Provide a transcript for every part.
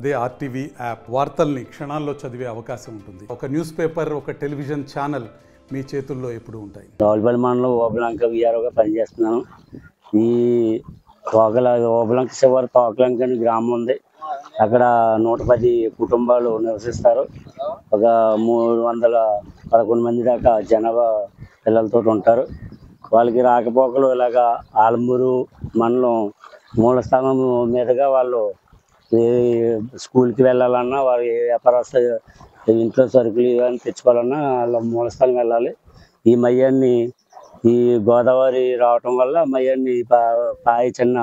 అదే RTV app వార్తల్ని క్షణాల్లో చదివే అవకాశం ఉంటుంది. ఒక న్యూస్ పేపర్, ఒక టెలివిజన్ ఛానల్ మీ చేతుల్లో ఎప్పుడూ ఉంటాయి. రావులపల్లి మండలం ఓబలంక విఆర్ఓగా పనిచేస్తున్నాను. ఈ ఓబలంక శివారు తోకలంక అని గ్రామం ఉంది. అక్కడ 110 కుటుంబాలు నివసిస్తారు. ఒక 311 మంది దాకా జనాభా పిల్లలతో ఉంటారు. వాళ్ళకి రాకపోకలు ఇలాగా ఆలమూరు మండలం మూల స్థానం మీదుగా వాళ్ళు స్కూల్కి వెళ్ళాలన్నా, వారి వ్యాపారస్తు ఇంట్లో సరుకులు ఇవన్నీ తెచ్చుకోవాలన్నా వాళ్ళ మూల స్థానం వెళ్ళాలి. ఈ మయ్యాన్ని ఈ గోదావరి రావటం వల్ల మయ్యాన్ని పాయ చిన్న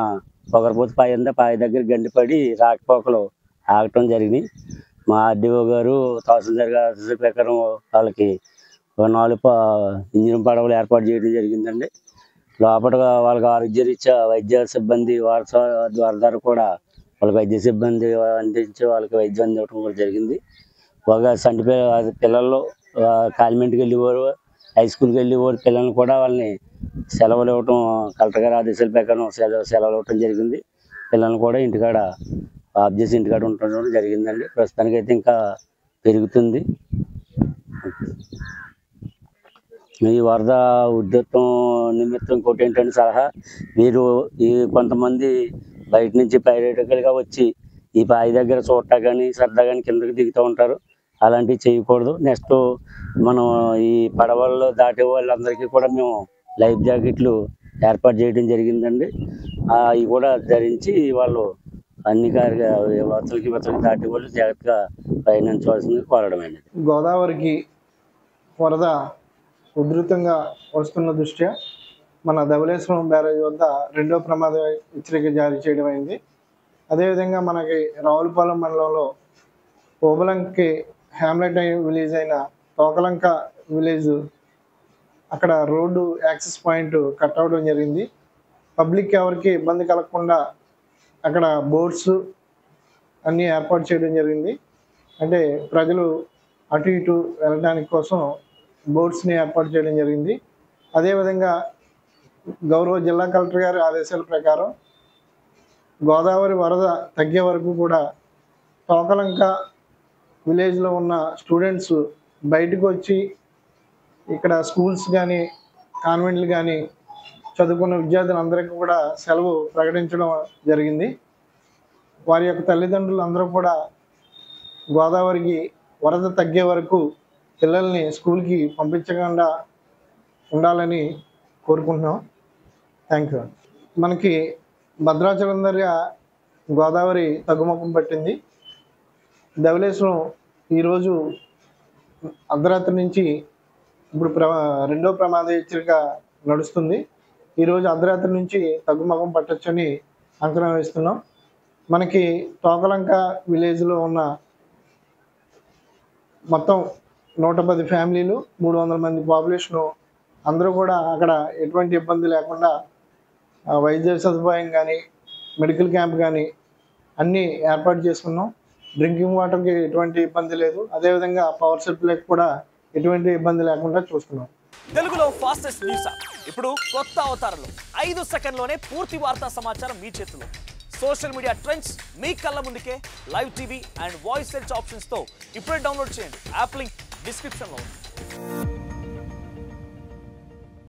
పొగరపోతు పాయ ఉంది, పాయ దగ్గర గండిపడి రాకపోకలు ఆగటం జరిగినాయి. మా ఆర్డీఓ గారు తహసీల్దార్ గారి ప్రకారం వాళ్ళకి 4 ఇంజిన్ పడవలు ఏర్పాటు చేయడం జరిగిందండి. లోపల వాళ్ళకి ఆరోగ్యరీత్యా వైద్య సిబ్బంది వారి ద్వారా కూడా వాళ్ళకి వైద్య సిబ్బంది అందించి వాళ్ళకి వైద్యం అందివ్వడం కూడా జరిగింది. ఒక సంటి పిల్లలు కాలిమెంట్కి వెళ్ళేవారు, హై స్కూల్కి వెళ్ళేవారు పిల్లల్ని కూడా వాళ్ళని సెలవులు ఇవ్వటం, కలెక్టర్ గారి ఆదేశాల ప్రకారం సెలవులు ఇవ్వటం జరిగింది. పిల్లల్ని కూడా ఇంటికాడ ఆఫ్ చేసి ఇంటికాడ ఉండటం జరిగిందండి. ప్రస్తుతానికైతే ఇంకా పెరుగుతుంది. ఈ వరద ఉధృతం నిమిత్తం ఇంకోటి ఏంటంటే సలహా, మీరు ఈ కొంతమంది బయట నుంచి పర్యాటకులుగా వచ్చి ఈ పాయి దగ్గర చూడటా కానీ సరదా కానీ కిందకి దిగుతూ ఉంటారు. అలాంటివి చేయకూడదు. నెక్స్ట్ మనం ఈ పడవల్లో దాటే వాళ్ళందరికీ కూడా మేము లైఫ్ జాకెట్లు ఏర్పాటు చేయడం జరిగిందండి. అవి కూడా ధరించి వాళ్ళు అన్ని వతలకి దాటే వాళ్ళు జాగ్రత్తగా ప్రయాణించవలసింది కోరడమైనది. గోదావరికి వరద ఉధృతంగా వస్తున్న దృష్ట్యా మన ధవళేశ్వరం బ్యారేజ్ వద్ద 2వ ప్రమాద హెచ్చరిక జారీ చేయడం అయింది. అదేవిధంగా మనకి రావులపాలెం మండలంలో ఓబలంకి హ్యామ్లెట్ విలేజ్ అయిన తోకలంక విలేజ్ అక్కడ రోడ్డు యాక్సెస్ పాయింట్ కట్ అవడం జరిగింది. పబ్లిక్ ఎవరికి ఇబ్బంది కలగకుండా అక్కడ బోట్స్ అన్నీ ఏర్పాటు చేయడం జరిగింది. అంటే ప్రజలు అటు ఇటు వెళ్ళడానికి కోసం బోట్స్ని ఏర్పాటు చేయడం జరిగింది. అదేవిధంగా గౌరవ జిల్లా కలెక్టర్ గారి ఆదేశాల ప్రకారం గోదావరి వరద తగ్గే వరకు కూడా తోకలంక విలేజ్లో ఉన్న స్టూడెంట్స్ బయటకు వచ్చి ఇక్కడ స్కూల్స్ కానీ కాన్వెంట్లు కానీ చదువుకున్న విద్యార్థులందరికీ కూడా సెలవు ప్రకటించడం జరిగింది. వారి యొక్క తల్లిదండ్రులు అందరూ కూడా గోదావరికి వరద తగ్గే వరకు పిల్లల్ని స్కూల్కి పంపించకుండా ఉండాలని కోరుకుంటున్నాం. Thank you. మనకి భద్రాచలం దగ్గర గోదావరి తగ్గుముఖం పట్టింది. ధవళేశ్వరం ఈరోజు అర్ధరాత్రి నుంచి ఇప్పుడు 2వ ప్రమాద హెచ్చరిక నడుస్తుంది. ఈరోజు అర్ధరాత్రి నుంచి తగ్గుముఖం పట్టొచ్చని అంచనా వేస్తున్నాం. మనకి తోకలంక విలేజ్లో ఉన్న మొత్తం 110 ఫ్యామిలీలు, 300 మంది పాపులేషను అందరూ కూడా అక్కడ ఎటువంటి ఇబ్బంది లేకుండా వైద్య సదుపాయం కానీ మెడికల్ క్యాంప్ కానీ అన్నీ ఏర్పాటు చేసుకున్నాం. డ్రింకింగ్ వాటర్కి ఎటువంటి ఇబ్బంది లేదు. అదేవిధంగా పవర్ సప్లైకి కూడా ఎటువంటి ఇబ్బంది లేకుండా చూస్తున్నాం. తెలుగులో ఫాస్టెస్ట్ న్యూస్ ఇప్పుడు కొత్త అవతారంలో 5 సెకండ్లోనే పూర్తి వార్తా సమాచారం మీ చేతిలో. సోషల్ మీడియా ట్రెండ్స్ మీ కళ్ళ ముందుకే live TV and voice search ఆప్షన్స్తో ఇప్పుడే డౌన్లోడ్ చేయండి. యాప్ లింక్ డిస్క్రిప్షన్లో ఉంది.